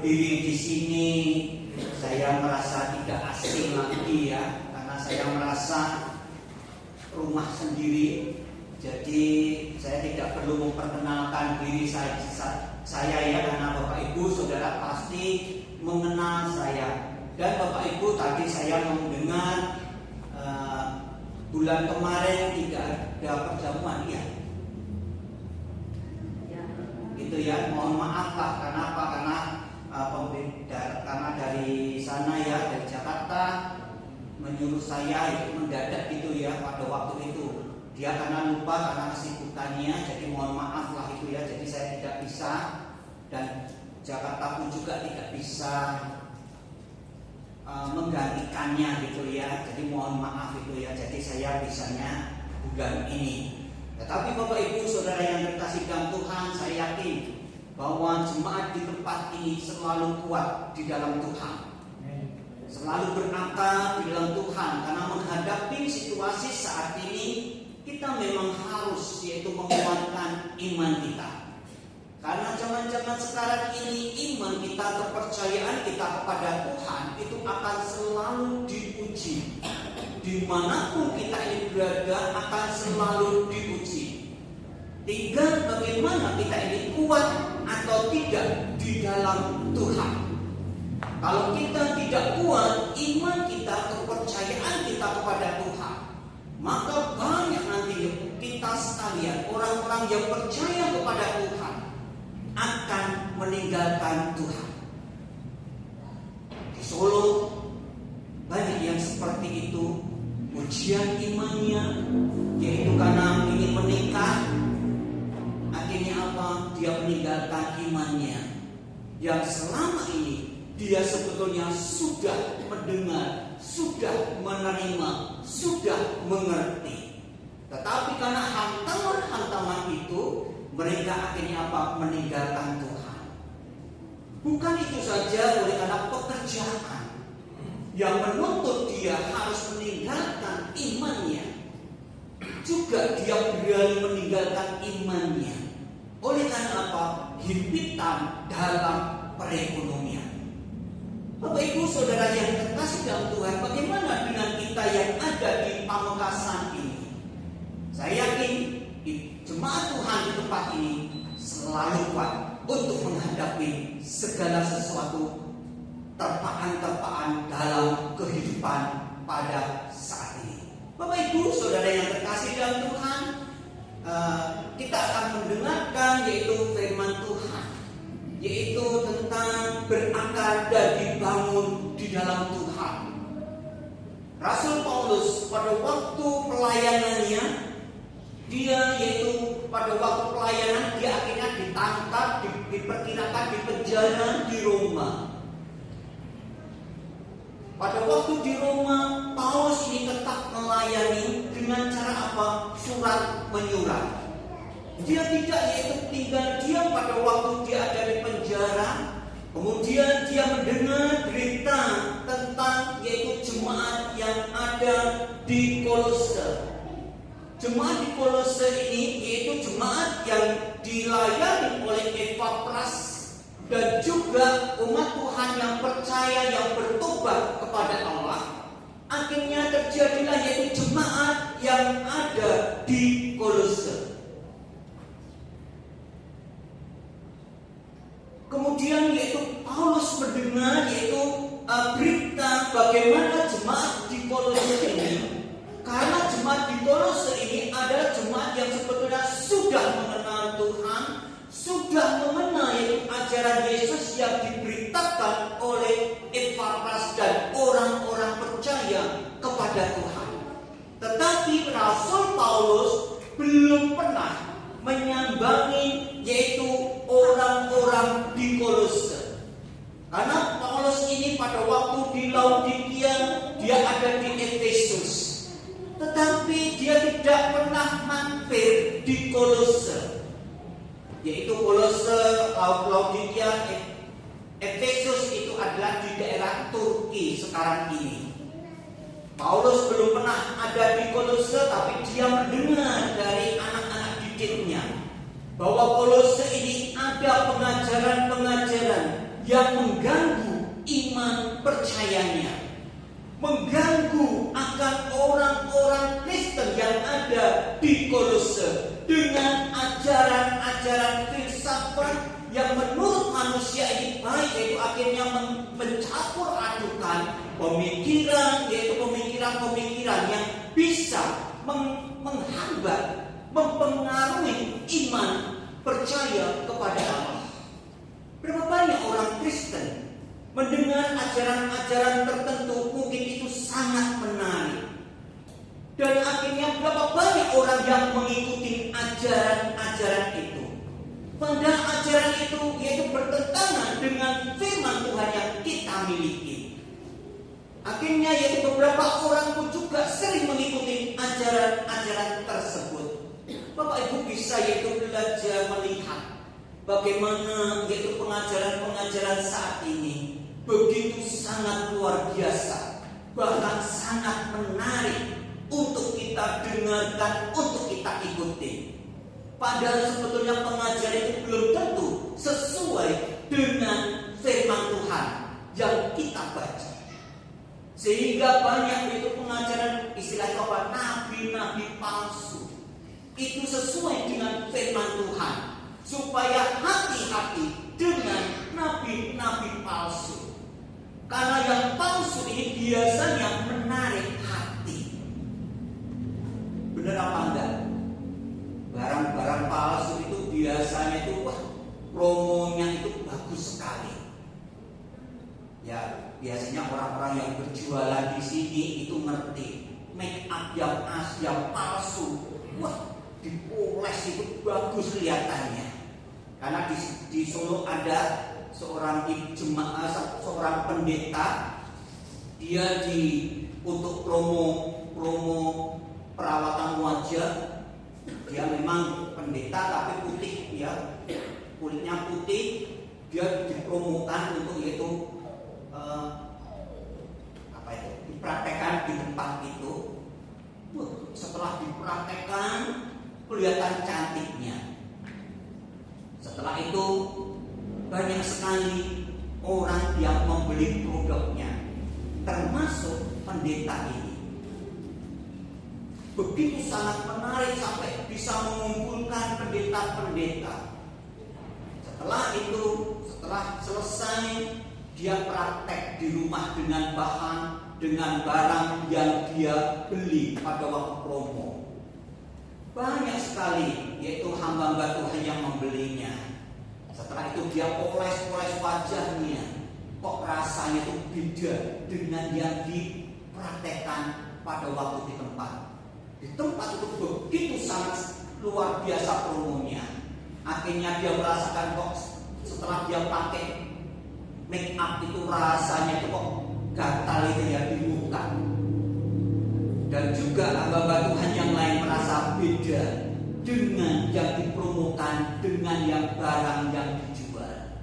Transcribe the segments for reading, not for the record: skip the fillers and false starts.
berdiri di sini saya merasa tidak asing lagi ya, karena saya merasa rumah sendiri. Jadi saya tidak perlu memperkenalkan diri saya ya, karena Bapak Ibu Saudara pasti mengenal saya. Dan Bapak Ibu tadi saya mendengar bulan kemarin tidak ada perjamuan ya. Gitu ya, mohon maaf lah. Kenapa? Karena dari sana ya, dari Jakarta menyuruh saya itu mendadak gitu ya pada waktu itu. Dia karena lupa karena kesibukannya, jadi mohon maaf lah itu ya. Jadi saya tidak bisa, dan Jakarta pun juga tidak bisa menggantikannya gitu ya. Jadi mohon maaf itu ya. Jadi saya bisanya bulan ini. Tetapi Bapak Ibu Saudara yang terkasih dalam Tuhan, saya yakin bahwa jemaat di tempat ini selalu kuat di dalam Tuhan, selalu berangkat di dalam Tuhan. Karena menghadapi situasi saat ini, kita memang harus yaitu menguatkan iman kita. Karena zaman-zaman sekarang ini iman kita, kepercayaan kita kepada Tuhan itu akan selalu diuji. Dimanapun kita ini berada akan selalu diuji. Tinggal bagaimana kita ini kuat atau tidak di dalam Tuhan. Kalau kita tidak kuat iman kita, kepercayaan kita kepada Tuhan, maka banyak nanti kita sekalian, orang-orang yang percaya kepada Tuhan akan meninggalkan Tuhan. Di Solo banyak yang seperti itu, ujian imannya, yaitu karena ingin menikah, akhirnya apa? Dia meninggalkan imannya yang selama ini dia sebetulnya sudah mendengar, sudah menerima, sudah mengerti. Tetapi karena hantaman-hantaman itu, mereka akhirnya apa? Meninggalkan Tuhan. Bukan itu saja, oleh karena pekerjaan yang menuntut dia harus meninggalkan imannya, juga dia berani meninggalkan imannya. Oleh karena apa? Himpitan dalam perekonomian. Bapak Ibu Saudara yang terkasih dalam Tuhan, bagaimana dengan kita yang ada di Pamekasan ini? Saya yakin jemaat Tuhan di tempat ini selalu kuat untuk menghadapi segala sesuatu terpaan-terpaan dalam kehidupan pada saat ini. Bapak Ibu Saudara yang terkasih dalam Tuhan, kita akan mendengarkan yaitu firman Tuhan, yaitu tentang berakar dan dibangun di dalam Tuhan. Rasul Paulus pada waktu pelayanannya, dia yaitu pada waktu pelayanan dia akhirnya ditangkap, diperkirakan di penjara di Roma. Pada waktu di Roma, Paulus ini tetap melayani dengan cara apa? Surat menyurat. Dia tidak yaitu tinggal diam pada waktu dia ada di penjara. Kemudian dia mendengar berita tentang yaitu jemaat yang ada di Kolose. Jemaat di Kolose ini yaitu jemaat yang dilayani oleh Epafras, dan juga umat Tuhan yang percaya, yang bertobat kepada Allah. Akhirnya terjadilah yaitu jemaat yang ada di Kolose. Kemudian yaitu Paulus mendengar yaitu berita bagaimana jemaat di Kolose ini. Karena jemaat di Kolose ini adalah jemaat yang sebetulnya sudah mengenal Tuhan, sudah mengenal yaitu ajaran Yesus yang diberitakan oleh Epafras dan orang-orang percaya kepada Tuhan. Tetapi Rasul Paulus belum pernah menyambangi yaitu orang-orang di Kolose. Karena Paulus ini pada waktu di Laodikia dia ada di Efesus, tetapi dia tidak pernah mampir di Kolose. Yaitu Kolose, Laodikia, Efesus itu adalah di daerah Turki sekarang ini. Paulus belum pernah ada di Kolose, tapi dia mendengar dari anak-anak didiknya bahwa Kolose ini ada pengajaran-pengajaran yang mengganggu iman percayanya, mengganggu akan orang-orang Kristen yang ada di Kolose dengan ajaran-ajaran filsafat yang menurut manusia ini baik, yaitu akhirnya mencampur adukan pemikiran, yaitu pemikiran-pemikiran yang bisa menghambat, mempengaruhi iman percaya kepada Allah. Berapa banyak orang Kristen mendengar ajaran-ajaran tertentu mungkin itu sangat menarik, dan akhirnya berapa banyak orang yang mengikuti ajaran-ajaran itu, padahal ajaran itu yaitu bertentangan dengan firman Tuhan yang kita miliki. Akhirnya yaitu beberapa orang pun juga sering mengikuti ajaran-ajaran tersebut. Bapak Ibu bisa yaitu belajar melihat bagaimana yaitu pengajaran-pengajaran saat ini begitu sangat luar biasa, bahkan sangat menarik untuk kita dengarkan, untuk kita ikuti. Padahal sebetulnya pengajaran itu belum tentu sesuai dengan firman Tuhan yang kita baca. Sehingga banyak itu pengajaran istilahnya apa? Nabi-nabi palsu. Itu sesuai dengan firman Tuhan, supaya hati-hati dengan nabi-nabi palsu. Karena yang palsu ini biasanya menarik hati. Benar apa enggak? Barang-barang palsu itu biasanya itu promonya itu bagus sekali. Ya, biasanya orang-orang yang berjualan di sini itu ngerti make up yang asli, yang palsu. Dipoles itu bagus kelihatannya. Karena di Solo ada seorang seorang pendeta, dia untuk promo perawatan wajah, dia memang pendeta tapi putih, ya kulitnya putih, dia dipromokan untuk yaitu dipraktekkan di tempat itu. Setelah dipraktekkan kelihatan cantiknya. Setelah itu banyak sekali orang yang membeli produknya, termasuk pendeta ini. Begitu sangat menarik sampai bisa mengumpulkan pendeta-pendeta. Setelah itu, setelah selesai, dia praktek di rumah dengan barang yang dia beli pada waktu promo. Banyak sekali yaitu hamba-hamba Tuhan yang membelinya. Setelah itu dia poles-poles wajahnya. Kok rasanya itu beda dengan yang dipraktekkan pada waktu di tempat. Di tempat itu begitu sangat luar biasa promonya. Akhirnya dia merasakan kok setelah dia pakai make up itu rasanya itu kok gatal itu ya di muka. Dan juga hamba Tuhan yang lain merasa beda dengan yang dipromokan, dengan yang barang yang dijual.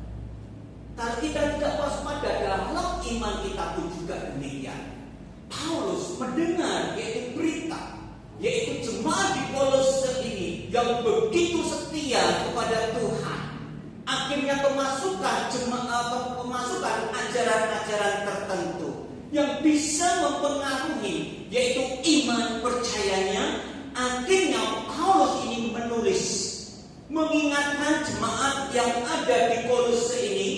Kalau kita tidak waspada dalam iman kita pun juga demikian. Paulus mendengar yaitu berita, yaitu jemaat di Kolose ini yang begitu setia kepada Tuhan. Akhirnya kemasukan ajaran-ajaran tertentu yang bisa mempengaruhi yaitu iman percayanya. Akhirnya Paulus ini menulis mengingatkan jemaat yang ada di Kolose ini.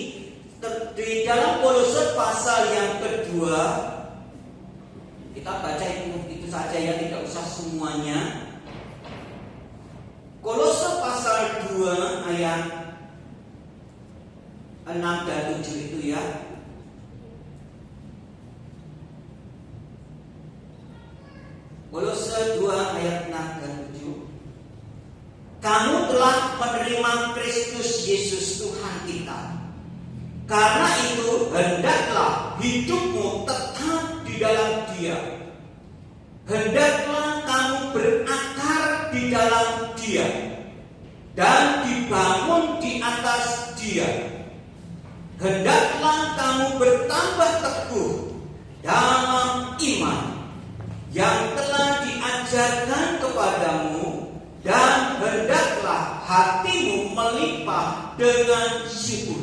Di dalam Kolose pasal yang kedua, kita baca itu saja ya, tidak usah semuanya. Kolose pasal 2 ayat 6 dan 7 itu ya. Kolose 2 ayat 6 dan 7. Kamu telah menerima Kristus Yesus Tuhan kita. Karena itu hendaklah hidupmu tetap di dalam Dia. Hendaklah kamu berakar di dalam Dia dan dibangun di atas Dia. Hendaklah kamu bertambah teguh dalam iman yang telah diajarkan kepadamu, dan hendaklah hatimu melimpah dengan syukur.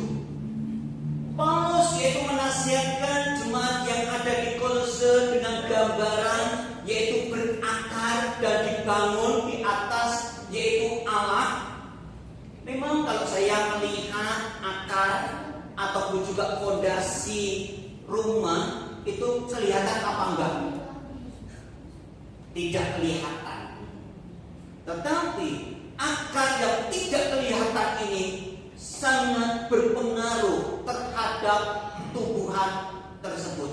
menasihatkan jemaat yang ada di Kolose dengan gambaran yaitu berakar dan dibangun di atas yaitu Allah. Memang kalau saya melihat akar ataupun juga fondasi rumah itu kelihatan apa enggak? Tidak kelihatan. Tetapi akar yang tidak kelihatan ini sangat berpengaruh terhadap tumbuhan tersebut.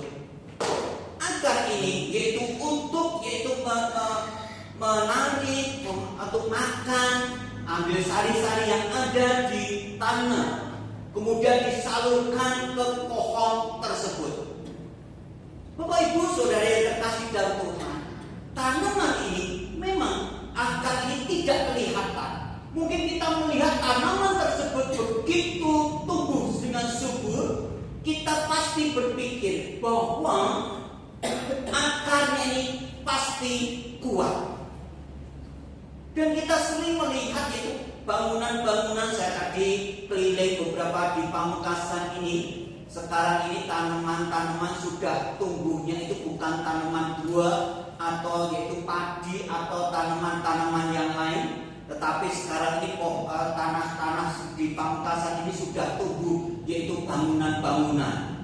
Akar ini yaitu untuk menarik atau makan, ambil sari-sari yang ada di tanah, kemudian disalurkan ke pohon tersebut. Bapak Ibu Saudara yang terkasih dalam Tuhan, tanaman ini memang akar ini tidak kelihatan. Mungkin kita melihat tanaman tersebut begitu tumbuh dengan subur, kita pasti berpikir bahwa akarnya ini pasti kuat. Dan kita sering melihat itu bangunan-bangunan, saya tadi keliling beberapa di Pamekasan ini. Sekarang ini tanaman-tanaman sudah tumbuhnya itu bukan tanaman buah atau yaitu padi atau tanaman-tanaman yang lain, tetapi sekarang ini tanah-tanah di Pamekasan ini sudah tumbuh yaitu bangunan-bangunan.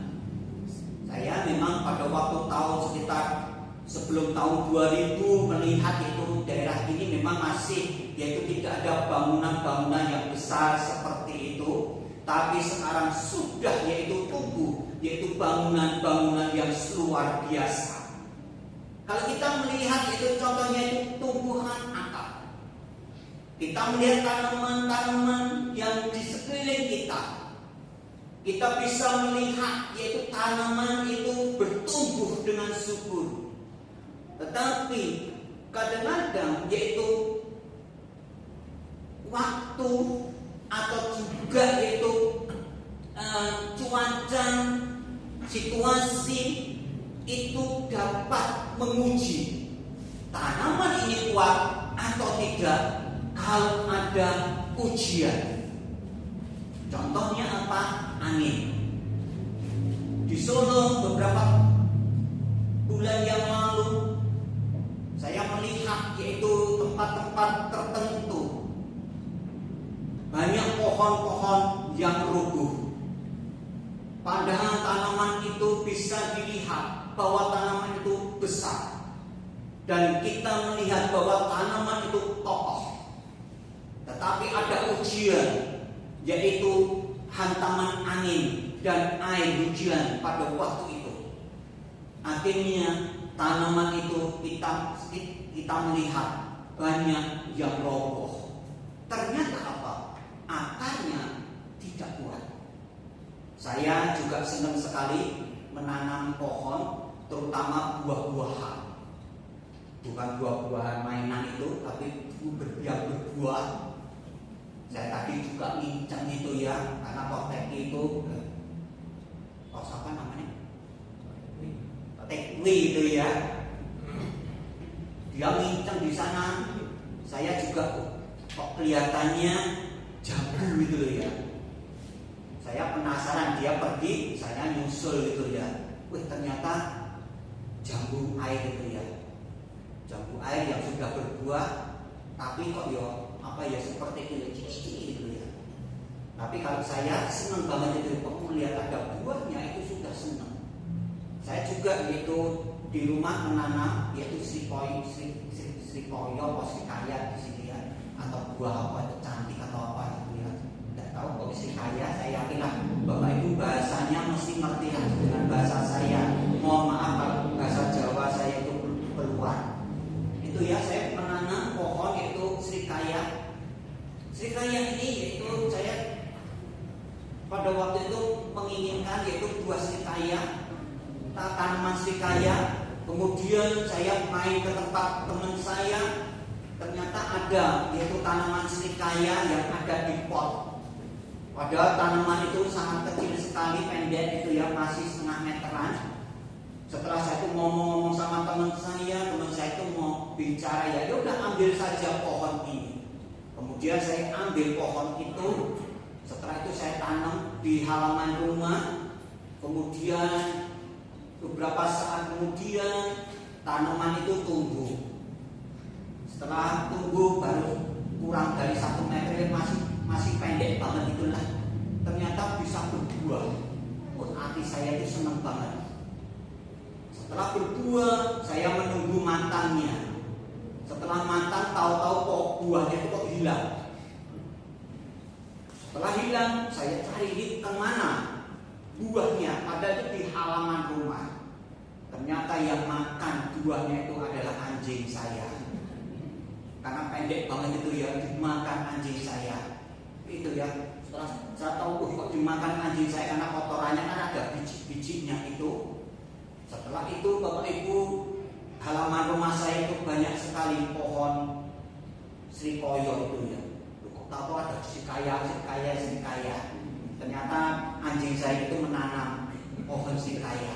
Saya memang pada waktu tahun sekitar sebelum tahun 2000 melihat itu daerah ini memang masih yaitu tidak ada bangunan-bangunan yang besar seperti itu, tapi sekarang sudah yaitu tumbuh yaitu bangunan-bangunan yang luar biasa. Kalau kita melihat itu contohnya itu tumbuhan akar, kita melihat tanaman-tanaman yang di sekeliling kita, kita bisa melihat yaitu tanaman itu bertumbuh dengan subur. Tetapi kadang-kadang yaitu waktu atau juga yaitu cuaca, situasi itu dapat menguji tanaman ini kuat atau tidak kalau ada ujian. Contohnya apa? Angin. Di Solo beberapa bulan yang lalu saya melihat yaitu tempat-tempat tertentu banyak pohon-pohon yang rubuh. Padahal tanaman itu bisa dilihat bahwa tanaman itu besar, dan kita melihat bahwa tanaman itu kokoh. Tetapi ada ujian, yaitu hantaman angin dan air hujan pada waktu itu. Akhirnya tanaman itu kita melihat banyak yang roboh. Ternyata apa? Akarnya tidak kuat. Saya juga senang sekali menanam pohon, terutama buah-buahan. Bukan buah-buahan mainan itu, tapi yang berbuah. Saya tadi juga ngincang itu ya, karena kotek itu apa namanya? Tekwi itu ya. Dia ngincang di sana. Saya juga kok kelihatannya jambu gitu loh ya. Saya penasaran, dia pergi, saya nyusul gitu ya. Wih, ternyata jambu air itu ya. Jambu air yang sudah berbuah, tapi kok seperti kecil-kecil gitu ya. Tapi kalau saya senang banget itu, kok melihat ada buahnya itu sudah senang. Saya juga yaitu di rumah menanam yaitu sripoyo, srikaya di sini ya, atau buah apa itu cantik atau apa gitu ya. Tidak tahu kok srikaya, saya yakinlah Bapak Ibu bahasanya mesti ngerti lah dengan bahasa saya. Mohon maaf kalau bahasa Jawa saya itu keluar. Itu ya, saya menanam pohon yaitu srikaya. Srikaya ini yaitu saya pada waktu itu menginginkan yaitu buah srikaya, tanaman srikaya. Kemudian saya main ke tempat teman saya, ternyata ada yaitu tanaman srikaya yang ada di pot. Padahal tanaman itu sangat kecil sekali, pendek itu ya, masih setengah meteran. Setelah saya itu ngomong-ngomong sama teman saya itu mau bicara, ya udah ambil saja pohon ini. Kemudian saya ambil pohon itu, setelah itu saya tanam di halaman rumah. Kemudian beberapa saat kemudian tanaman itu tumbuh. Setelah tumbuh baru kurang dari 1 meter, masih pendek banget itulah. Ternyata bisa berbuah. Hati saya itu senang banget. Setelah berbuah, saya menunggu matangnya. Setelah matang, tahu-tahu kok buahnya itu kok hilang. Setelah hilang, saya cari ini kemana buahnya. Ada itu di halaman rumah. Ternyata yang makan buahnya itu adalah anjing saya. Karena pendek banget itu ya, dimakan anjing saya. Itu ya, setelah saya tahu kok dimakan anjing saya karena kotorannya kan ada biji-bijinya itu. Setelah itu Bapak Ibu, halaman rumah saya itu banyak sekali pohon srikoyo itu ya. Kok tahu ada srikaya. Ternyata anjing saya itu menanam pohon srikaya.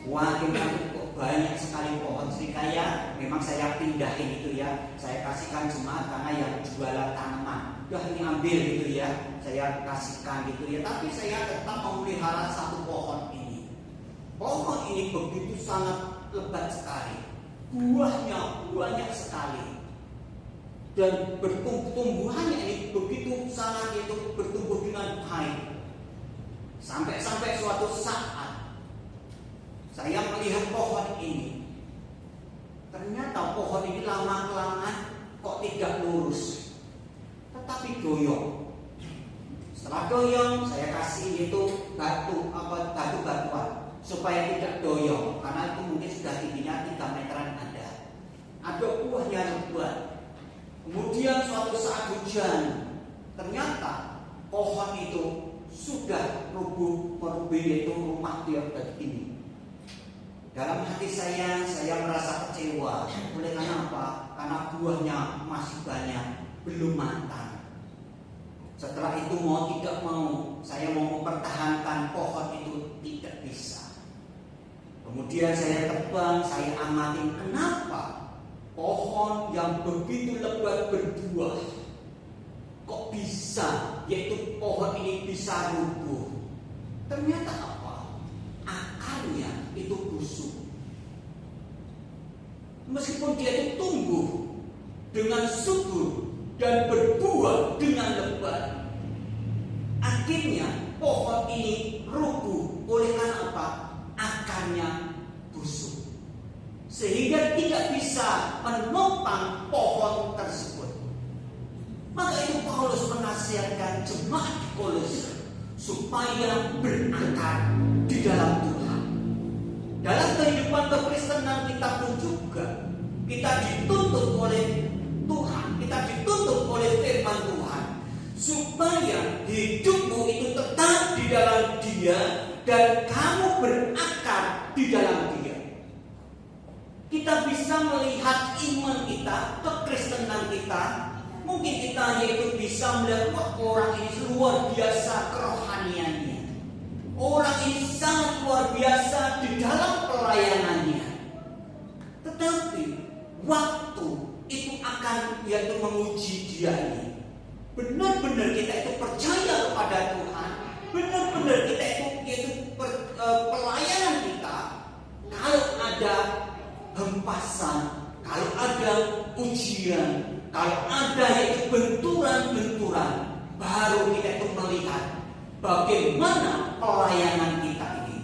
Wah, kok banyak sekali pohon srikaya. Memang saya pindahin itu ya. Saya kasihkan jemaat karena yang jualan tanaman. Udah ini ambil gitu ya. Saya kasihkan gitu ya. Tapi saya tetap memelihara satu pohon ini. Pohon ini begitu sangat lebat sekali. Buahnya banyak sekali. Dan bertumbuhannya ini begitu sangat itu bertumbuh dengan baik. Sampai suatu saat saya melihat pohon ini. Ternyata pohon ini lama-kelamaan kok tidak lurus, tetapi goyong. Setelah goyong, saya kasih itu batu-batuan supaya tidak goyong, karena itu mungkin sudah tingginya 3 meteran ada. Ada buahnya lebat. Kemudian suatu saat hujan, ternyata pohon itu sudah merubuh itu rumah dia begini. Dalam hati saya merasa kecewa. Oleh karena apa? Karena buahnya masih banyak, belum matang. Setelah itu mau tidak mau, saya mau mempertahankan pohon itu tidak bisa. Kemudian saya tebang, saya amatin kenapa pohon yang begitu lebat berbuah kok bisa, yaitu pohon ini bisa rubuh. Ternyata apa? Akarnya itu busuk. Meskipun dia itu tumbuh dengan subur dan berbuah dengan lebat, akhirnya pohon ini rubuh. Oleh karena apa? Akarnya busuk, sehingga tidak bisa menopang pohon tersebut. Maka itu Paulus menasihatkan jemaat di Kolose supaya berakar di dalam Tuhan. Dalam kehidupan kekristenan kita pun juga, kita dituntut oleh Tuhan, kita dituntut oleh firman Tuhan, supaya hidupmu itu tetap di dalam Dia dan kamu berakar di dalam Dia. Kita bisa melihat iman kita, kekristenan kita. Mungkin kita yaitu bisa melihat orang ini luar biasa kerohaniannya. Orang ini sangat luar biasa di dalam pelayanannya. Tetapi waktu itu akan yaitu menguji dia ini. Benar-benar kita itu percaya kepada Tuhan. Benar-benar kita itu pelayanan kita. Kalau ada hempasan, kalau ada ujian, kalau ada yaitu benturan-benturan, baru kita itu melihat bagaimana pelayanan kita ini.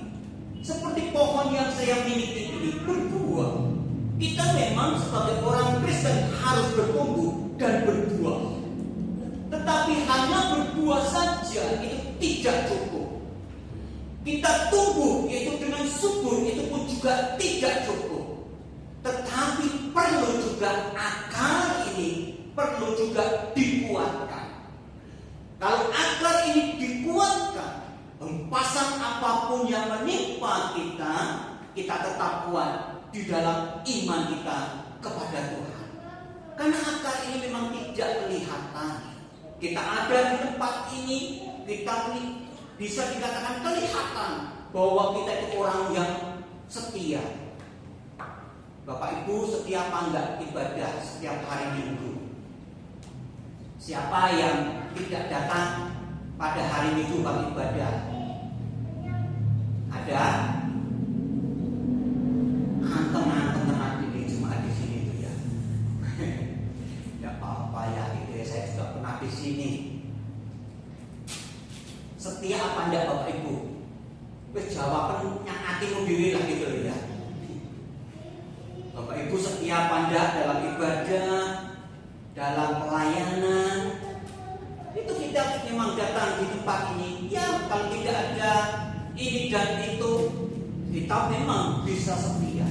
Seperti pohon yang saya miliki ini berbuah. Kita memang sebagai orang Kristen harus bertumbuh dan berbuah. Tetapi hanya berbuah saja itu tidak cukup. Kita tumbuh yaitu dengan subur itu pun juga tidak cukup. Tetapi perlu juga akar ini perlu juga dikuatkan. Kalau akar ini dikuatkan, hempasan apapun yang menimpa kita, kita tetap kuat di dalam iman kita kepada Tuhan. Karena akar ini memang tidak kelihatan. Kita ada di tempat ini, kita bisa dikatakan kelihatan bahwa kita itu orang yang setia. Bapak Ibu setia apa enggak ibadah setiap hari Minggu? Siapa yang tidak datang pada hari Minggu bagi ibadah? Ada anteng-anteng ini cuma di sini tuh ya. Tidak apa-apa ya gitu ya, saya juga pernah di sini. Setia apa enggak Bapak Ibu? Jawaban yang hatimu diri lah gitu ya. Bapak Ibu setia apa enggak dalam ibadah, dalam pelayanan? Itu kita memang datang di tempat ini. Ya kalau tidak ada ini dan itu, kita memang bisa setia.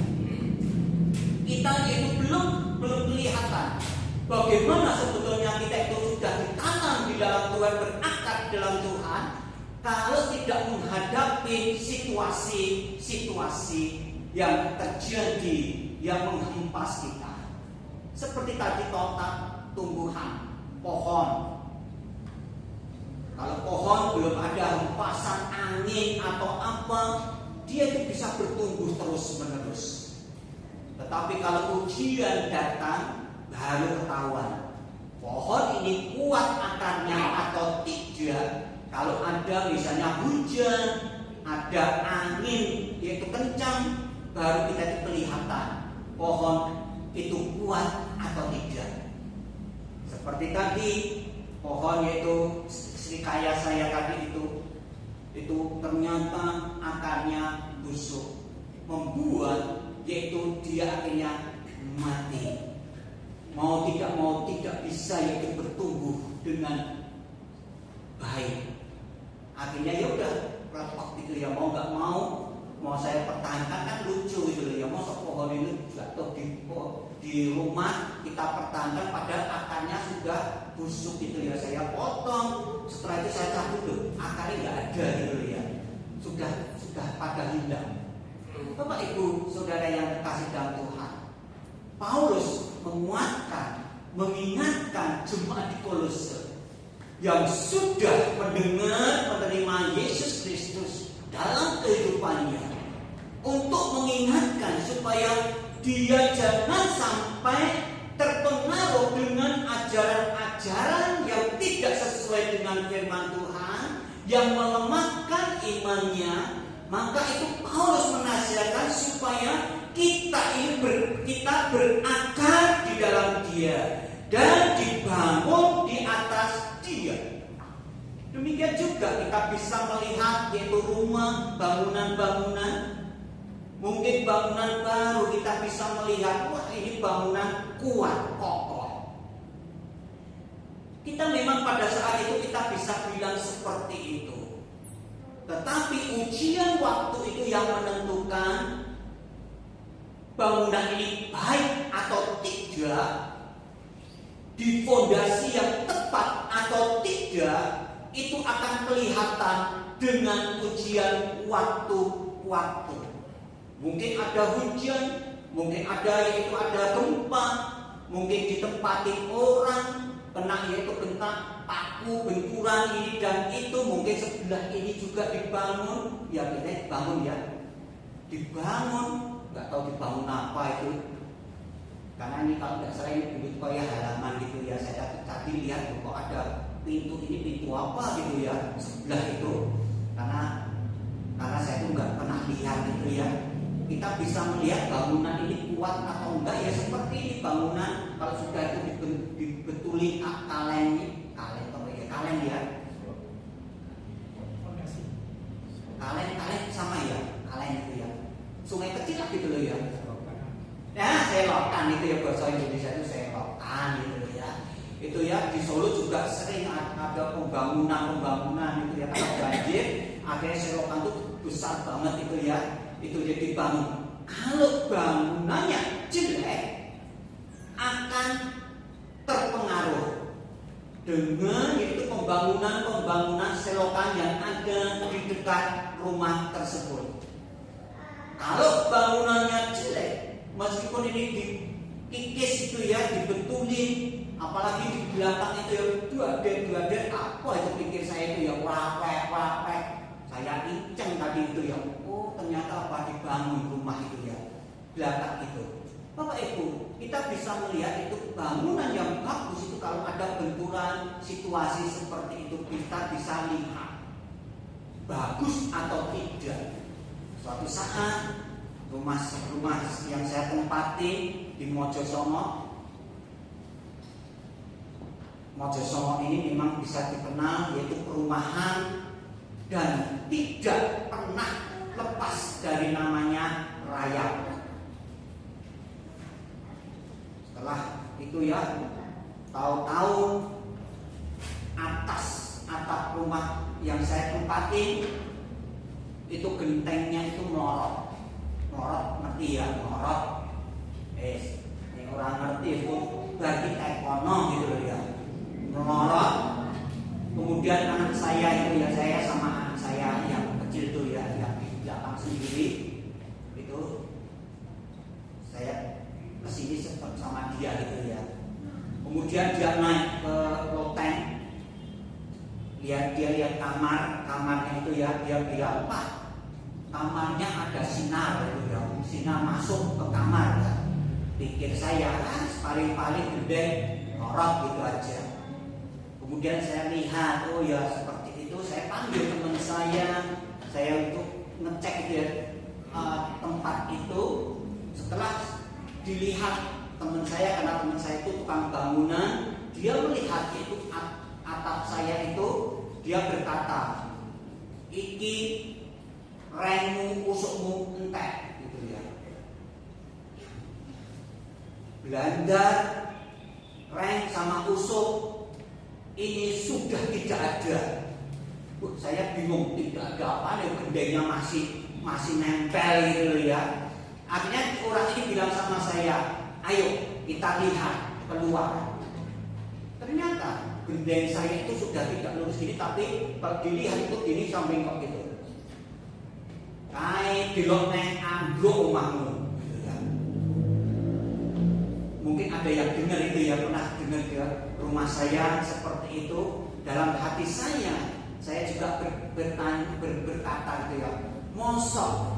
Kita itu belum kelihatan bagaimana sebetulnya kita itu sudah ditanam di dalam Tuhan, berakar dalam Tuhan, kalau tidak menghadapi situasi-situasi yang terjadi yang menghempas kita. Seperti tadi total tumbuhan pohon. Kalau pohon belum ada hempasan angin atau apa, dia itu bisa bertumbuh terus-menerus. Tetapi kalau ujian datang, baru ketahuan pohon ini kuat akarnya atau tidak. Kalau ada misalnya hujan, ada angin yaitu kencang, baru kita kelihatan pohon itu kuat atau tidak. Seperti tadi pohon yaitu serikaya saya tadi itu ternyata akarnya busuk, membuat yaitu dia akhirnya mati. Mau tidak bisa yaitu bertumbuh dengan baik. Akhirnya ya udah repot gitu ya, mau nggak mau saya pertahankan kan lucu gitu ya. Mau pohon ini jatuh di rumah kita pertahankan padahal akarnya sudah busuk gitu ya. Saya potong, setelah itu saya cabut tuh akarnya nggak ada gitu ya. Sudah pada hilang. Bapak Ibu Saudara yang dikasih dalam Tuhan, Paulus mengingatkan jemaat di Kolose yang sudah menerima Yesus Kristus dalam kehidupannya, untuk mengingatkan supaya dia jangan sampai terpengaruh dengan ajaran-ajaran yang tidak sesuai dengan firman Tuhan, yang melemahkan imannya. Maka itu Paulus menasihatkan supaya kita berakar di dalam Dia dan dibangun di atas Dia. Demikian juga kita bisa melihat yaitu rumah, bangunan-bangunan. Mungkin bangunan baru kita bisa melihat, wah ini bangunan kuat, kokoh. Kita memang pada saat itu kita bisa bilang seperti itu. Tetapi ujian waktu itu yang menentukan bangunan ini baik atau tidak, di fondasi yang tepat atau tidak, itu akan kelihatan dengan ujian waktu-waktu. Mungkin ada hujan, mungkin ada gempa, mungkin ditempati orang, kena paku, benturan ini dan itu, mungkin sebelah ini juga dibangun, ya kita dibangun, nggak tahu dibangun apa itu. Karena ini kalau nggak salah ini dulu kayak halaman gitu ya, saya tadi lihat kok ada pintu apa gitu ya sebelah itu. Karena saya tuh nggak pernah lihat gitu ya. Kita bisa melihat bangunan ini kuat atau enggak ya, seperti ini bangunan kalau sudah itu dibetulin kalen ya. Kalen sama ya, kalen itu ya. Sungai kecil lah gitu loh ya. Nah, selokan itu ya, bahasa Indonesia itu selokan gitu loh ya. Itu ya di Solo juga sering ada pembangunan itu ya, kalau banjir akhirnya selokan itu besar banget itu ya. Itu jadi bangun. Kalau bangunannya jelek akan terpengaruh dengan yaitu pembangunan selokan yang ada di dekat rumah tersebut. Kalau bangunannya jelek, meskipun ini dikikis itu ya, dibetulin, apalagi di belakang itu ya dua der apa itu, pikir saya itu ya wapek. Saya inceng tadi itu ya, oh ternyata apa dibangun rumah itu ya, belakang itu. Bapak Ibu, kita bisa melihat itu bangunan yang bagus itu kalau ada benturan situasi seperti itu kita bisa lihat bagus atau tidak. Suatu saat rumah yang saya tempati di Mojosongo ini memang bisa dikenal yaitu perumahan dan tidak pernah lepas dari namanya rayap. Setelah itu ya, tahu-tahu atas atap rumah yang saya tempati itu gentengnya itu melorot, ngerti ya, melorot. Ini orang ngerti itu berarti ekonom gitu loh ya. Melorot. Kemudian anak saya itu ya, saya sama anak saya yang kecil itu ya, yang di belakang sendiri itu saya kesini sempat sama dia gitu ya. Kemudian dia naik ke loteng, dia lihat kamarnya itu ya, dia bilang, "Pak, kamarnya ada sinar itu ya, sinar masuk ke kamar." Ya. Pikir saya, paling gede lorot gitu aja. Kemudian saya lihat, oh ya seperti itu. Saya panggil teman saya untuk ngecek gitu ya, tempat itu. Setelah dilihat teman saya, karena teman saya itu tukang bangunan, dia melihat itu atap saya itu, dia berkata, "Iki rengmu usukmu entek," gitu ya. Belanda, reng sama usuk ini sudah tidak ada. Saya bingung, tidak ada apa, gendengnya masih nempel gitu ya. Akhirnya orang ini bilang sama saya, "Ayo kita lihat keluar." Ternyata gendeng saya itu sudah tidak lurus gini, tapi kalau dilihat itu gini samping kok gitu. Kayak dilok neng anggo omahmu. Gitu ya. Mungkin ada yang dengar itu ya, pernah dengar ya, rumah saya seperti itu. Dalam hati saya juga berkata gitu ya, mosok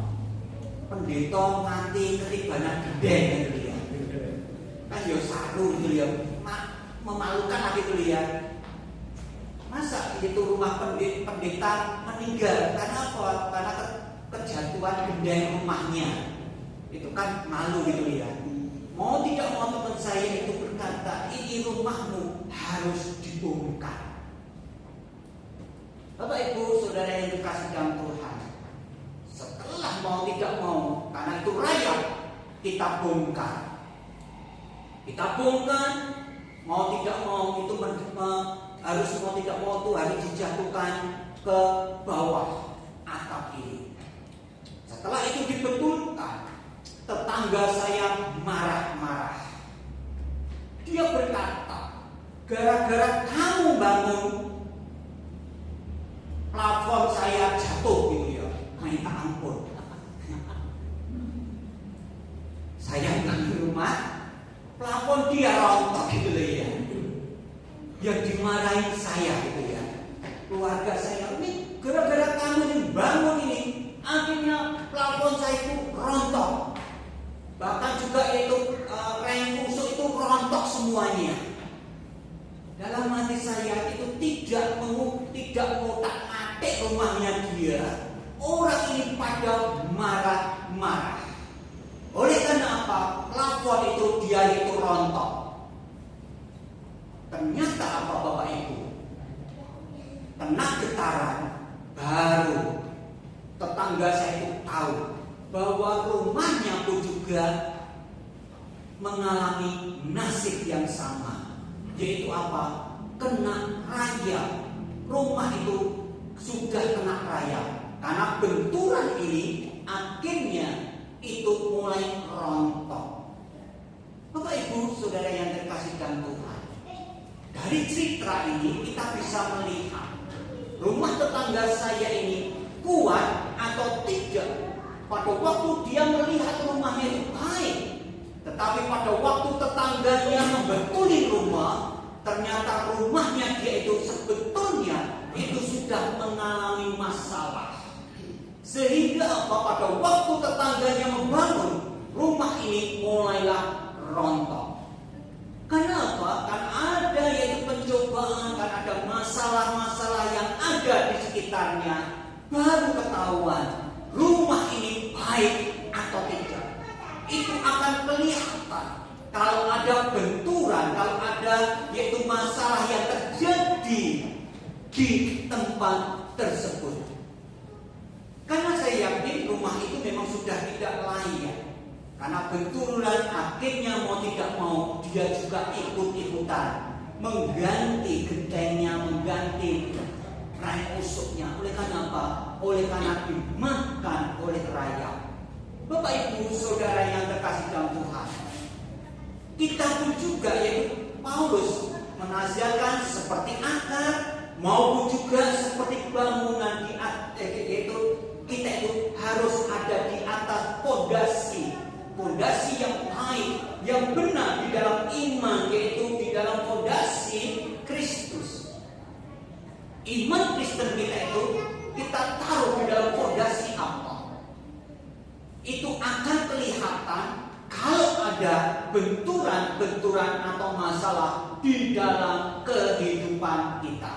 pendeta mati ketibanan gendeng gitu ya. Kan ya saru gitu ya, memalukan lagi gitu ya. Masa itu rumah pendeta meninggal karena apa? Karena kejatuhan gendeng rumahnya. Itu kan malu gitu ya. Mau tidak mau teman saya itu berkata, "Ini rumahmu harus dibongkar." Bapak Ibu Saudara yang dikasih dalam Tuhan, setelah mau tidak mau, karena itu rayap, kita bongkar. Mau tidak mau itu harus mau tidak mau itu harus dijatuhkan ke bawah atap ini. Setelah itu dibetulkan, tetangga saya marah-marah. Dia berkata, "Gara-gara kamu bangun, plafon saya jatuh," gitu ya. Minta ampun. Saya di rumah, plafon dia rontok gitu ya. Yang dimarahin saya gitu ya. Keluarga saya, "Ini gara-gara kamu yang bangun ini, akhirnya plafon saya itu rontok. Bahkan juga itu reng busuk itu rontok semuanya." Dalam hati saya itu tidak mengotak-atik rumahnya dia. Orang ini pada marah-marah. Oleh karena apa? Plafon itu dia itu rontok. Ternyata apa Bapak Ibu? Kena getaran baru tetangga saya itu tahu bahwa rumahnya pun juga mengalami nasib yang sama, yaitu apa? Kena rayap. Rumah itu sudah kena rayap karena benturan ini akhirnya itu mulai rontok. Bapak Ibu Saudara yang terkasih dalam Tuhan, dari cerita ini kita bisa melihat rumah tetangga saya ini kuat atau tidak. Pada waktu dia melihat rumahnya itu baik, tetapi pada waktu tetangganya membetulin rumah, ternyata rumahnya dia itu sebetulnya itu sudah mengalami masalah. Sehingga apa? Pada waktu tetangganya membangun, rumah ini mulailah rontok. Kenapa? Kan ada yaitu pencobaan, kan ada masalah-masalah yang ada di sekitarnya. Baru ketahuan rumah ini baik atau tidak. Itu akan kelihatan kalau ada benturan, kalau ada yaitu masalah yang terjadi di tempat tersebut. Karena saya yakin rumah itu memang sudah tidak layak. Karena benturan akhirnya mau tidak mau dia juga ikut-ikutan mengganti gentengnya, mengganti rai usuknya. Oleh karena apa? Oleh karena dimakan oleh rayap. Bapak Ibu Saudara yang terkasih dalam Tuhan, kita pun juga yaitu Paulus menasihatkan seperti akar maupun juga seperti bangunan yaitu kita itu harus ada di atas fondasi yang baik, yang benar di dalam iman, yaitu di dalam fondasi Kristus. Iman Kristen kita itu kita taruh di dalam fondasi apa? Itu akan kelihatan kalau ada benturan-benturan atau masalah di dalam kehidupan kita.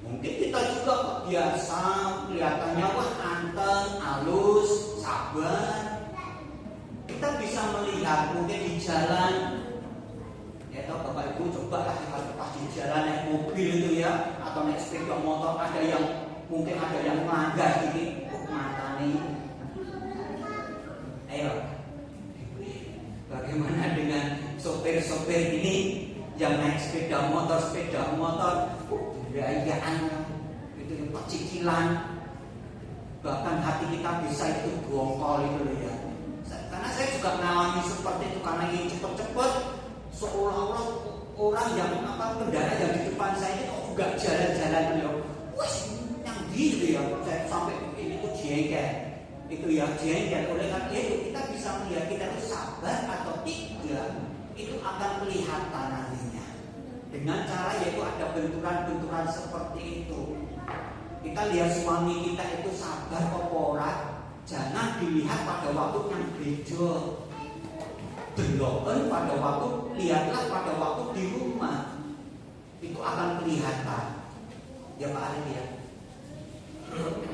Mungkin kita juga biasa kelihatannya wah anteng, halus, sabar. Kita bisa melihat mungkin di jalan, ya toh Bapak Ibu coba lah kalau pas di jalan naik mobil itu ya, atau naik sepeda motor ada yang mungkin ada yang melanggar gini, mata nih. Ayo, bagaimana dengan sopir-sopir ini yang naik sepeda motor, biayaan itu yang cicilan, bahkan hati kita bisa itu dongkol itu ya. Karena saya juga mengalami seperti itu, karena ingin cepat-cepat seolah-olah orang yang kendaraan yang di depan saya itu kok enggak jalan-jalan ya. Wah, yang gitu ya, saya sampai ini tuh jengkel. Itu ya jengkel. Oleh karena itu kita bisa melihat kita itu sabar atau tidak, itu akan kelihatan nantinya. Dengan cara yaitu ada benturan-benturan seperti itu. Kita lihat suami kita itu sabar apa ora, jangan dilihat pada waktu yang beda. Deloken pada waktu, lihatlah pada waktu di rumah. Itu akan kelihatan. Ya Pak Arif ya.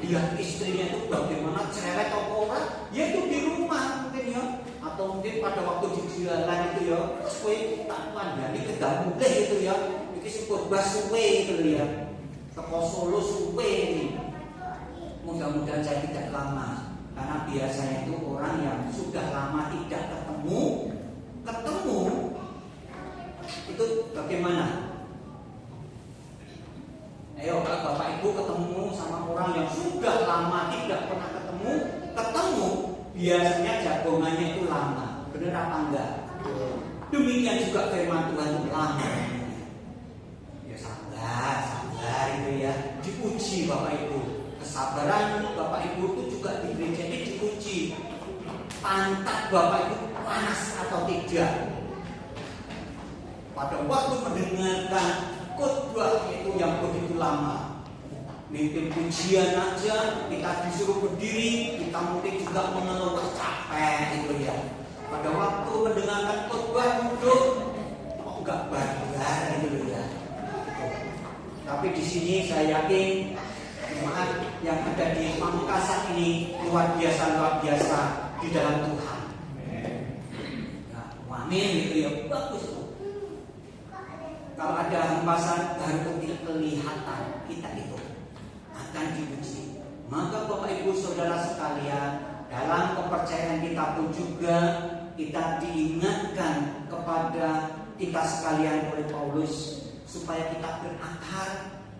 Lihat istrinya itu bagaimana cerewet apa ora, ya itu di rumah mungkin ya. Atau mungkin pada waktu di jalan itu ya, supaya tak pandani kedamuleh itu ya, ini sebut basuwe itu ya, teko Solo suwe ini. Mudah-mudahan saya tidak lama, karena biasanya itu orang yang sudah lama tidak ketemu itu bagaimana? Ayo kalau Bapak Ibu ketemu sama orang yang sudah lama tidak pernah ketemu, biasanya jagongannya itu lama. Benar apa enggak? Demikian juga firman Tuhan itu lama. Ya sabar itu ya. Diuji Bapak Ibu. Kesabaran Bapak Ibu itu juga di gereja ini diuji. Pantat Bapak Ibu panas atau tidak? Pada waktu mendengarkan khotbah itu yang begitu lama, mimpin pujian aja kita disuruh berdiri, kita mungkin juga mengeluh capek gitu ya. Pada waktu mendengarkan khotbah duduk, kok enggak barbar gitu ya. Tapi di sini saya yakin jemaat yang ada di Pamekasan ini luar biasa di dalam Tuhan. Nah, amin gitu ya, bagus tuh. Kalau ada hempasan baru kelihatan kita itu akan diuji. Maka Bapak Ibu Saudara sekalian, dalam kepercayaan kita pun juga kita diingatkan kepada kita sekalian oleh Paulus supaya kita berakar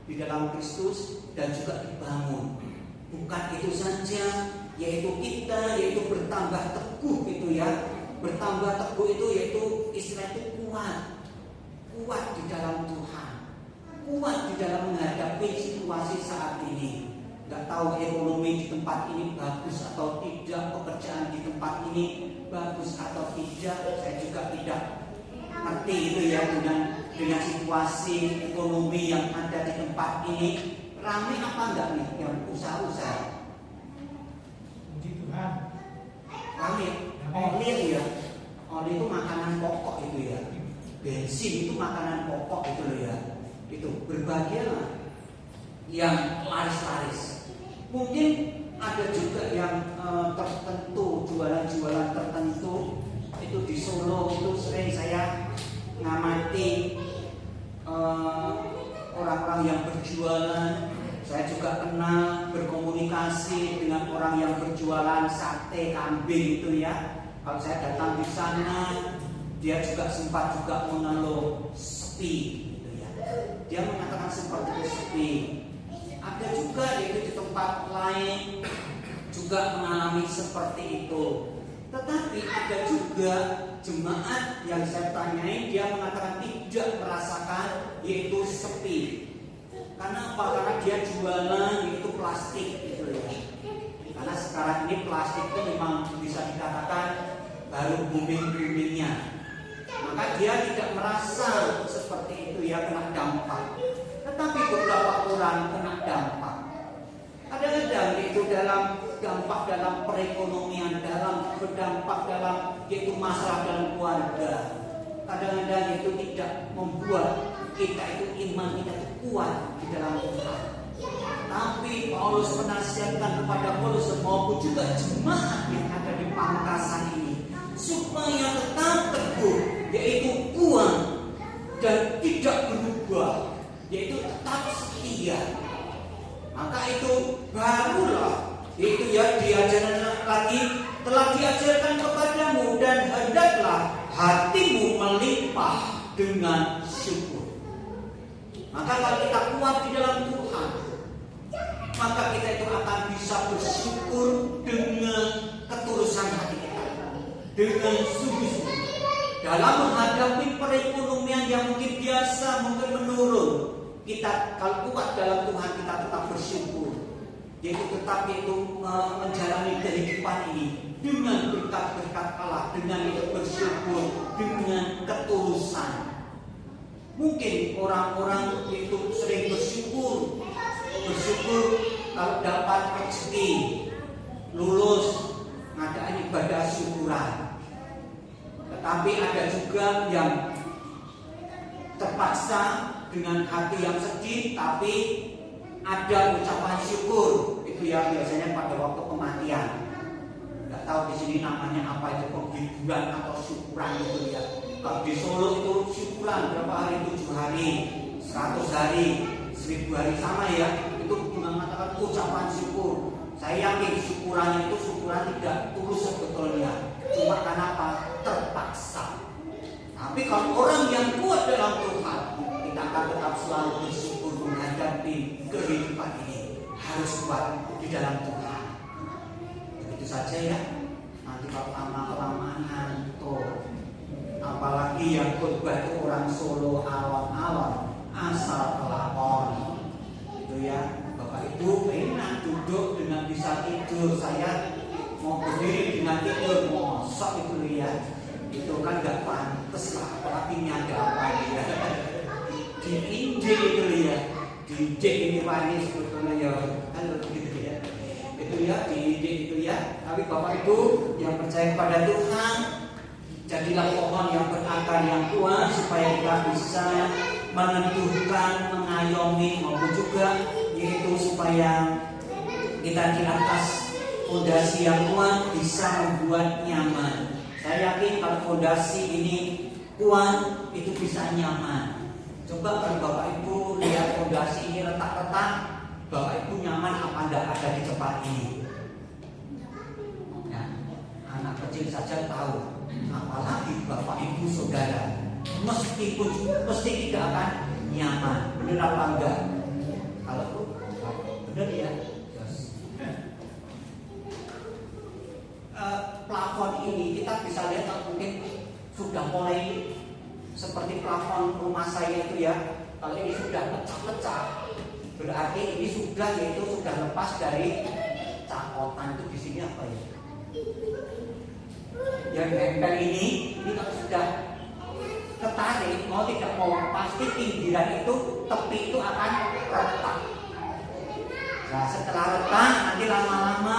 di dalam Kristus dan juga dibangun. Bukan itu saja, yaitu kita bertambah teguh gitu ya. Bertambah teguh itu yaitu istilah itu kuat di dalam Tuhan, kuat di dalam menghadapi situasi saat ini. Nggak tahu ekonomi di tempat ini bagus atau tidak, pekerjaan di tempat ini bagus atau tidak, saya juga tidak ngerti itu ya dengan situasi ekonomi yang ada di tempat ini. Ramai apa enggak nih yang usaha-usaha? Puji Tuhan. Ramai. Oli ya, oli itu makanan pokok itu ya. Bensin itu makanan pokok itu loh ya. Itu berbahagialah yang laris-laris. Mungkin ada juga yang tertentu, jualan-jualan tertentu itu di Solo itu sering saya ngamati orang-orang yang berjualan. Saya juga kenal berkomunikasi dengan orang yang berjualan sate kambing itu ya. Kalau saya datang di sana, dia juga sempat juga mengeluh sepi gitu ya. Dia mengatakan seperti itu sepi. Ada juga yaitu di tempat lain juga mengalami seperti itu. Tetapi ada juga jemaat yang saya tanyai, dia mengatakan tidak merasakan yaitu sepi. Karena apa? Karena dia jualan yaitu plastik gitu ya. Karena sekarang ini plastik itu memang bisa dikatakan baru booming-boomingnya. Maka dia tidak merasa seperti itu ya, kena dampak. Tetapi beberapa orang kena dampak. Kadang-kadang itu dalam dampak dalam perekonomian, dalam berdampak dalam yaitu masalah dalam keluarga. Kadang-kadang itu tidak membuat kita itu iman kita itu kuat di dalam Tuhan. Tapi Paulus menasihatkan kepada Paulus maupun juga jemaat yang ada di Pamekasan ini supaya tetap teguh, yaitu kuat dan tidak berubah, yaitu tetap setia. Maka itu barulah itu ya diajarkan lagi, telah diajarkan kepadamu dan hendaklah hatimu melimpah dengan syukur. Maka kalau kita kuat di dalam Tuhan, maka kita itu akan bisa bersyukur dengan ketulusan hati kita, dengan sungguh-sungguh dalam menghadapi perekonomian yang mungkin biasa, mungkin menurun. Kita kalau kuat dalam Tuhan, kita tetap bersyukur, yaitu tetap menjalani kehidupan ini dengan berkat-berkat Allah, dengan itu bersyukur, dengan ketulusan. Mungkin orang-orang itu sering bersyukur kalau dapat rezeki, lulus, ngadain ibadah syukuran. Tetapi ada juga yang terpaksa dengan hati yang sedih, tapi ada ucapan syukur. Itu ya biasanya pada waktu kematian. Nggak tahu di sini namanya apa itu, penghiburan atau syukuran itu ya. Kalau di Solo itu syukuran berapa hari? 7 hari, 100 hari, 1000 hari sama ya. Itu mengatakan ucapan syukur. Saya yakin syukurannya itu syukuran tidak tulus sebetulnya, cuma karena apa? Terpaksa. Tapi kalau orang yang kuat dalam Tuhan, kita akan tetap selalu bersyukur menghadapi kehidupan ini. Harus kuat di dalam Tuhan. Begitu saja ya. Nanti kalau lama-kelamaan ngantuk. Apalagi yang khotbah itu orang Solo alon-alon, asal kelakon. Itu ya, Bapak Ibu enak duduk dengan bisa tidur. Saya mau berdiri dengan tidur, mosok itu ya. Itu kan gak pantas lah, apalagi ada apa ya. Diinjek itu ya, diinjek ini Pak ini sebetulnya ya. Halo gitu ya. Itu ya, diinjek itu ya. Tapi Bapak Ibu yang percaya pada Tuhan, jadilah pohon yang berakar yang kuat supaya kita bisa meneduhkan, mengayomi maupun juga yaitu supaya kita di atas fondasi yang kuat bisa membuat nyaman. Saya yakin kalau fondasi ini kuat itu bisa nyaman. Coba kalau Bapak Ibu lihat fondasi ini retak-retak, Bapak Ibu nyaman apa enggak ada di tempat ini? Ya, anak kecil saja tahu. Apalagi Bapak Ibu Saudara, mesti tidak akan nyaman. Benar apa enggak? Kalau benar ya. Plafon ini kita bisa lihat mungkin sudah mulai seperti plafon rumah saya itu ya. Kalau ini sudah pecah-pecah, berarti ini sudah lepas dari cakotan. Itu di sini apa ya? Yang nempel ini kalau sudah ketarik mau tidak mau pasti pinggiran itu, tepi itu akan retak. Nah setelah retak nanti lama-lama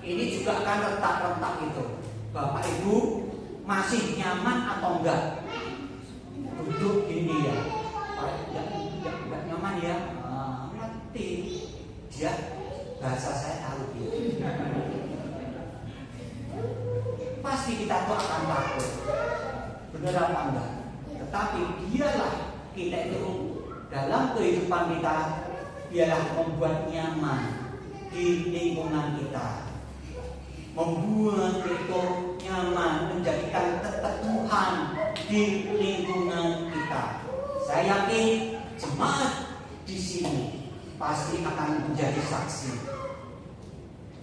ini juga akan retak-retak itu. Bapak Ibu masih nyaman atau enggak duduk gini ya? Enggak nyaman ya? Ngerti dia bahasa saya tahu dia. pasti kita tuh akan takut. Benar apa enggak? Tetapi dialah kita itu dalam kehidupan kita, dialah membuat nyaman di lingkungan kita, membuat itu nyaman, menjadikan keteguhan di lingkungan kita. Saya yakin jemaat di sini pasti akan menjadi saksi.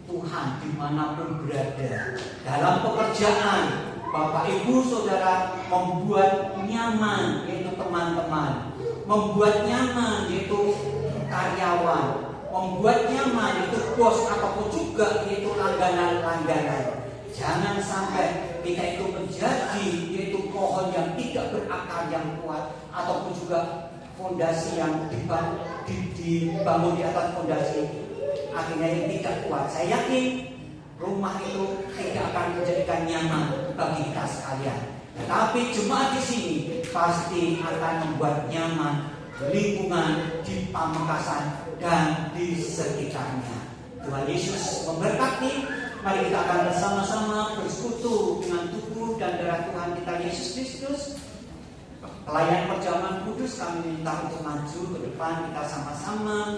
Tuhan dimanapun berada, dalam pekerjaan, Bapak Ibu Saudara membuat nyaman yaitu teman-teman, membuat nyaman yaitu karyawan, membuat nyaman itu bos ataupun juga yaitu langganan-langganan. Jangan sampai kita itu menjadi yaitu pohon yang tidak berakar yang kuat, ataupun juga fondasi yang dibangun di atas fondasi akhirnya yang tidak kuat. Saya yakin rumah itu tidak akan menjadikan nyaman bagi kita sekalian. Tetapi jemaat di sini pasti akan membuat nyaman lingkungan di Pamekasan dan di sekitarnya. Tuhan Yesus memberkati. Mari kita akan bersama-sama bersekutu dengan tubuh dan darah Tuhan kita Yesus Kristus. Pelayan perjamuan kudus kami minta untuk maju ke depan, kita sama-sama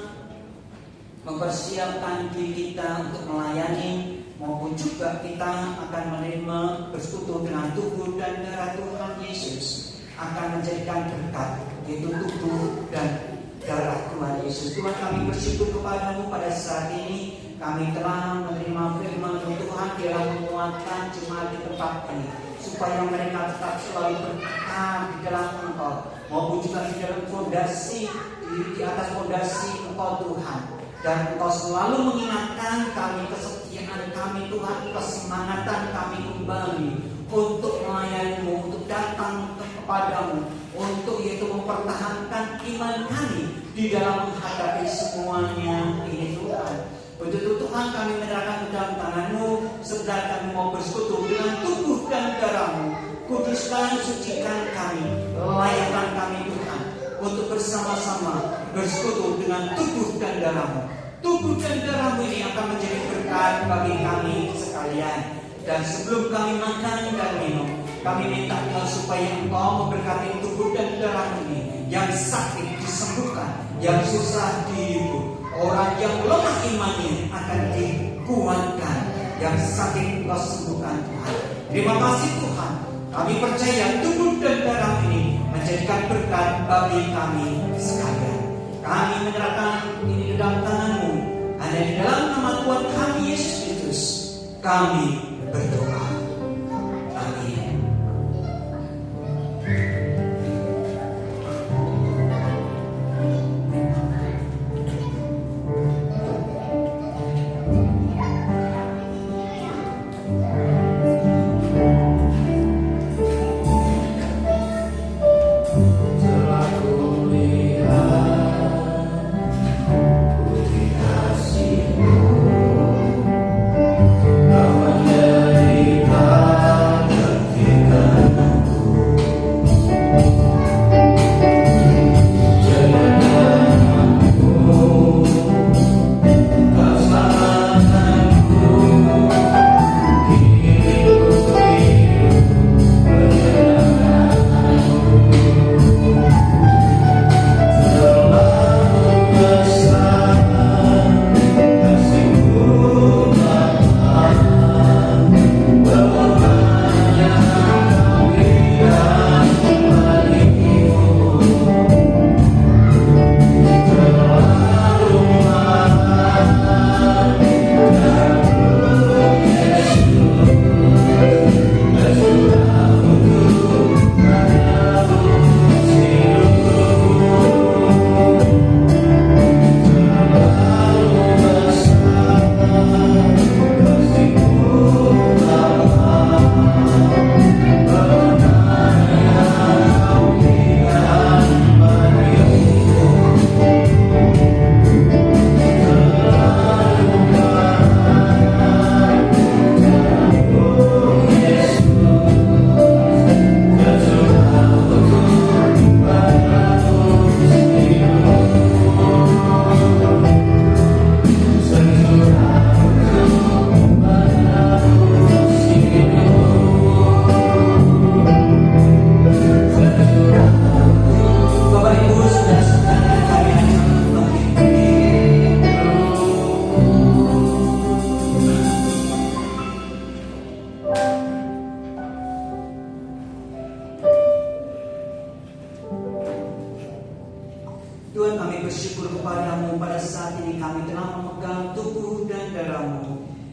mempersiapkan diri kita untuk melayani, maupun juga kita akan menerima bersekutu dengan tubuh dan darah Tuhan Yesus, akan menjadikan berkat yaitu tubuh dan darah Tuhan Yesus. Tuhan, kami bersyukur kepadamu pada saat ini. Kami telah menerima firman Tuhan dalam menguatkan jemaat di tempat ini, supaya mereka tetap selalu bertahan di dalam Engkau, maupun juga di dalam fondasi, di atas fondasi Engkau Tuhan. Dan Engkau selalu mengingatkan kami kesetiaan kami Tuhan, kesemangatan kami kembali untuk melayani-Mu, untuk datang kepadamu, untuk yaitu mempertahankan iman kami di dalam menghadapi semuanya ini Tuhan. Untuk itu Tuhan kami menyerahkan ke dalam tangan-Mu, sebentar kami mau bersekutu dengan tubuh dan darah-Mu. Kuduskan, sucikan kami, layakkan kami Tuhan, untuk bersama-sama bersekutu dengan tubuh dan darah-Mu. Tubuh dan darah-Mu ini akan menjadi berkat bagi kami sekalian. Dan sebelum kami makan dan minum, kami minta Tuhan supaya Engkau memberkati tubuh dan darah ini. Yang sakit disembuhkan, yang susah dihibur, orang yang lemah imannya akan dikuatkan, yang sakit Engkau sembuhkan Tuhan. Terima kasih Tuhan. Kami percaya tubuh dan darah ini menjadikan berkat bagi kami sekalian. Kami menyerahkan ini dalam tangan-Mu. Hanya di dalam nama Tuhan kami Yesus Kristus kami berdoa. Amin. Kau menjadi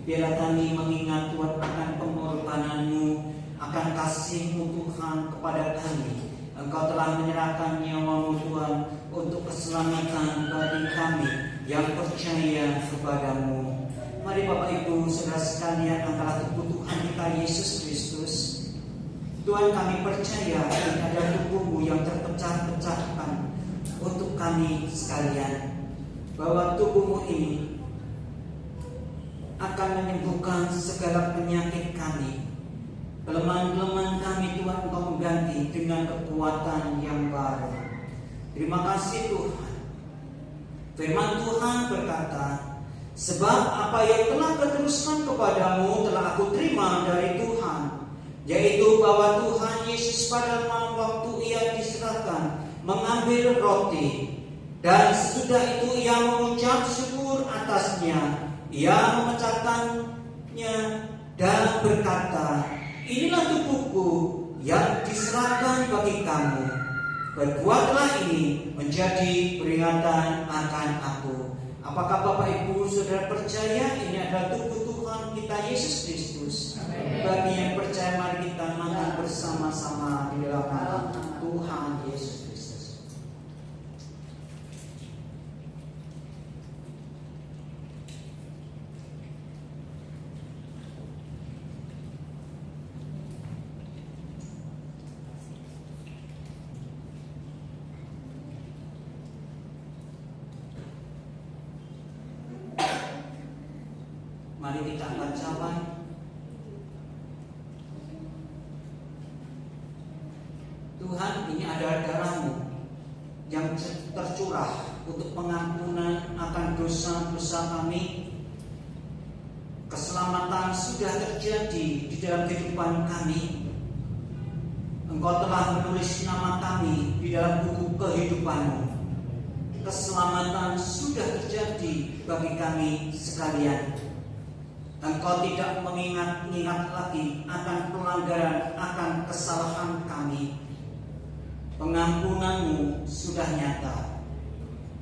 Biarlah kami mengingat Tuhan akan pengorbanan-Mu, akan kasih-Mu Tuhan kepada kami. Engkau telah menyerahkan nyawa-Mu Tuhan untuk keselamatan bagi kami yang percaya kepada-Mu. Mari Bapak Ibu Saudara sekalian, angkatlah tubuh Tuhan kita Yesus Kristus. Tuhan, kami percaya ini adalah tubuh-Mu yang terpecah-pecahkan untuk kami sekalian, bahwa tubuh-Mu ini akan menyembuhkan segala penyakit kami. Kelemahan-kelemahan kami Tuhan Engkau mengganti dengan kekuatan yang baru. Terima kasih Tuhan. Firman Tuhan berkata, sebab apa yang telah Kuteruskan kepadamu telah Aku terima dari Tuhan, yaitu bahwa Tuhan Yesus pada malam waktu Ia diserahkan mengambil roti, dan sesudah itu Ia mengucap syukur atasnya, Ia memecahkannya dan berkata, inilah tubuhku yang diserahkan bagi kamu. Berbuatlah ini menjadi peringatan akan Aku. Apakah Bapak Ibu Saudara percaya ini adalah tubuh Tuhan kita Yesus Kristus? Bagi yang percaya, mari kita makan bersama-sama di dalam nama Tuhan Yesus Kristus. Mari kita angkat cawan. Tuhan, ini adalah darah-Mu yang tercurah untuk pengampunan akan dosa-dosa kami. Keselamatan sudah terjadi di dalam kehidupan kami. Engkau telah menulis nama kami di dalam buku kehidupan-Mu. Keselamatan sudah terjadi bagi kami sekalian. Engkau tidak mengingat-ingat lagi akan pelanggaran, akan kesalahan kami. Pengampunan-Mu sudah nyata.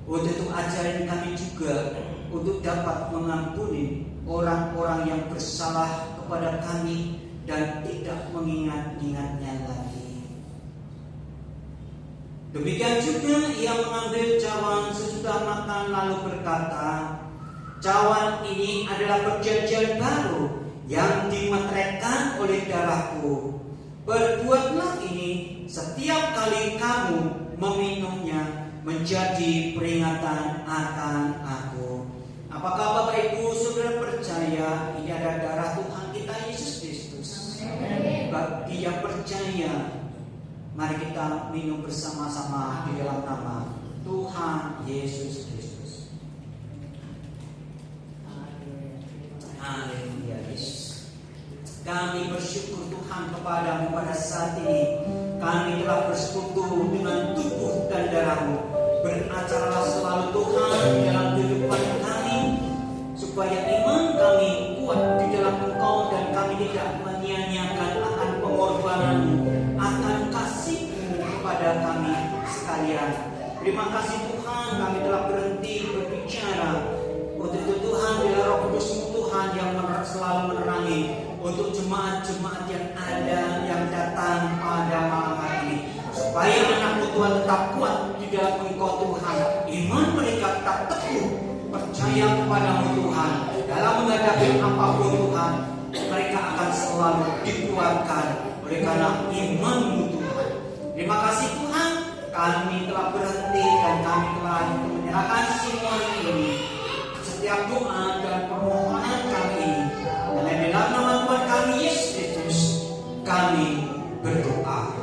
Untuk itu ajarin kami juga untuk dapat mengampuni orang-orang yang bersalah kepada kami dan tidak mengingat-ingatnya lagi. Demikian juga Ia mengambil cawan sesudah makan lalu berkata, cawan ini adalah perjanjian baru yang dimeteraikan oleh darah-Ku. Berbuatlah ini setiap kali kamu meminumnya menjadi peringatan akan Aku. Apakah Bapak Ibu Saudara percaya ini adalah darah Tuhan kita Yesus Kristus? Bagi yang percaya, mari kita minum bersama-sama di dalam nama Tuhan Yesus Kristus. Haleluya Yesus. Kami bersyukur Tuhan kepada-Mu pada saat ini. Kami telah bersekutu dengan tubuh dan darah-Mu. Beracaralah selalu Tuhan dalam kehidupan kami, supaya iman kami kuat di dalam Engkau dan kami tidak menyia-nyiakan akan pengorbanan-Mu, akan kasih-Mu kepada kami sekalian. Terima kasih Tuhan, kami telah berhenti berbicara. Untuk itu Tuhan, bila Roh Kudus-Mu Tuhan yang selalu menerangi untuk jemaat-jemaat yang ada yang datang pada malam hari ini, supaya anak-Mu Tuhan tetap kuat di dalam Engkau Tuhan. Iman mereka tetap teguh, percaya kepada-Mu Tuhan. Dalam menghadapi apapun Tuhan, mereka akan selalu dikuatkan oleh karena iman-Mu Tuhan. Terima kasih Tuhan, kami telah berhenti dan kami telah menyerahkan semua ini. Setiap doa dan permohonan kami ini, dan di dalam nama Tuhan kami Yesus Kristus, kami berdoa.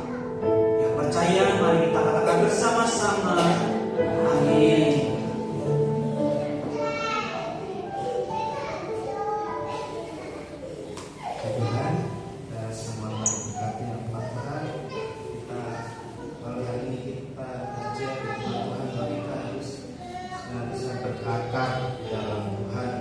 Yang percaya, mari kita katakan bersama-sama, amin. Tuhan, semua berkati yang Tuhan. Kita malam hari ini kita belajar firman Tuhan, bahwa kita harus senantiasa berakar di dalam Tuhan.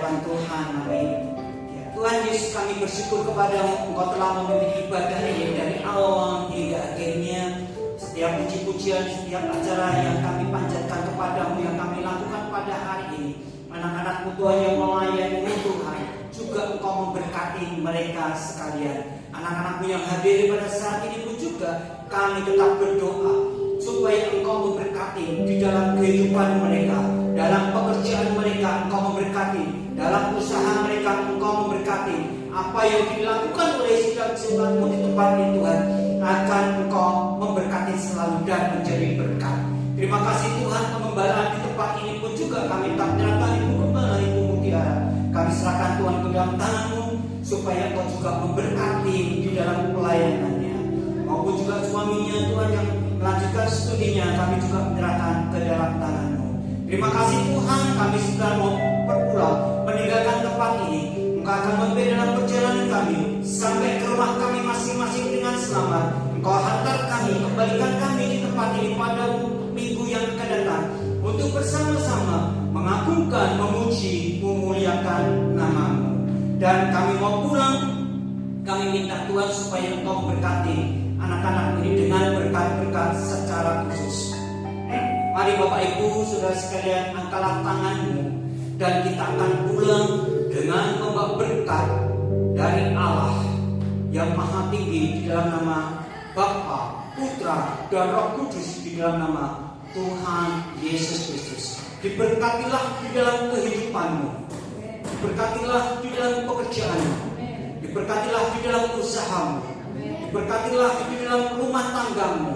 hadapan Tuhan. Amin. Ya, Tuhan Yesus, kami bersyukur kepada-Mu, Engkau telah memimpin ibadah ini dari awal hingga akhirnya. Setiap puji-pujian, setiap acara yang kami panjatkan kepada-Mu, yang kami lakukan pada hari ini, anak-anak-Mu Tuhan yang melayani Tuhan, juga Engkau memberkati mereka sekalian. Anak-anak-Mu yang hadir pada saat ini pun juga kami tetap berdoa supaya Engkau memberkati di dalam kehidupan mereka, dalam pekerjaan mereka Engkau memberkati, dalam usaha mereka Engkau memberkati. Apa yang dilakukan oleh sidang-sidang-Mu di tempat ini Tuhan, akan Engkau memberkati selalu dan menjadi berkat. Terima kasih Tuhan, pemgembalaan di tempat ini pun juga kami tak menyerahkan Ibu Gembala, Ibu Mutiara. Kami serahkan Tuhan ke dalam tangan-Mu, supaya Engkau juga memberkati di dalam pelayanannya. Maupun juga suaminya Tuhan yang melanjutkan studinya, kami juga menyerahkan ke dalam tangan-Mu. Terima kasih Tuhan, kami sudah mau berpulang meninggalkan tempat ini. Engkau akan memimpin dalam perjalanan kami sampai ke rumah kami masing-masing dengan selamat. Engkau hantar kami, kembalikan kami di tempat ini pada minggu yang akan datang, untuk bersama-sama mengagungkan, memuji, memuliakan nama-Mu. Dan kami mau pulang, kami minta Tuhan supaya Engkau memberkati anak-anak ini dengan berkat-berkat secara khusus. Mari Bapak Ibu Saudara sekalian, angkatlah tangan-Mu, dan kita akan pulang dengan membawa berkat dari Allah yang Maha Tinggi, di dalam nama Bapa, Putra, dan Roh Kudus, di dalam nama Tuhan Yesus Kristus. Diberkatilah di dalam kehidupan-Mu, diberkatilah di dalam pekerjaan-Mu, diberkatilah di dalam usaha-Mu, diberkatilah di dalam rumah tangga-Mu,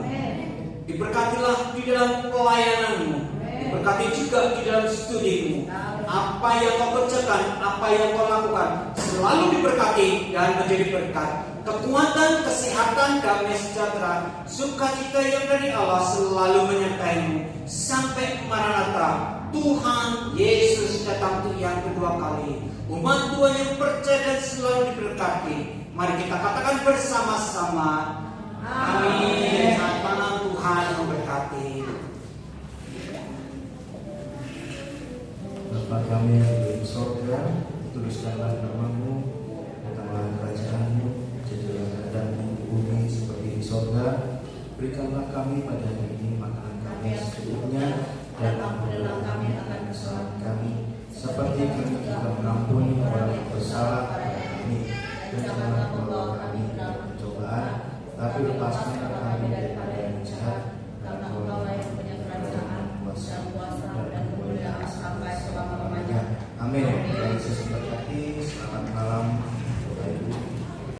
diberkatilah di dalam pelayanan-Mu, diberkati juga di dalam studi-Mu. Apa yang Kau kerjakan, apa yang Kau lakukan, selalu diberkati dan menjadi berkat. Kekuatan, kesehatan, damai sejahtera, sukacita yang dari Allah selalu menyertai-Mu sampai Maranatha, Tuhan Yesus datang untuk yang kedua kali. Umat Tuhan yang percaya dan selalu diberkati. Mari kita katakan bersama-sama, amin. Tuhan memberkati. Bapa kami yang di sorga, tuliskanlah nama-Mu, datanglah kerajaan-Mu, jadilah kehendakmu di bumi seperti di sorga. Berikanlah kami pada hari ini makanan kami secukupnya, dan ampunilah kami akan kesalahan kami, seperti kami juga mengampuni orang yang bersalah kepada kami. Dan janganlah membawa kami ke dalam pencobaan, tapi lepaskanlah kami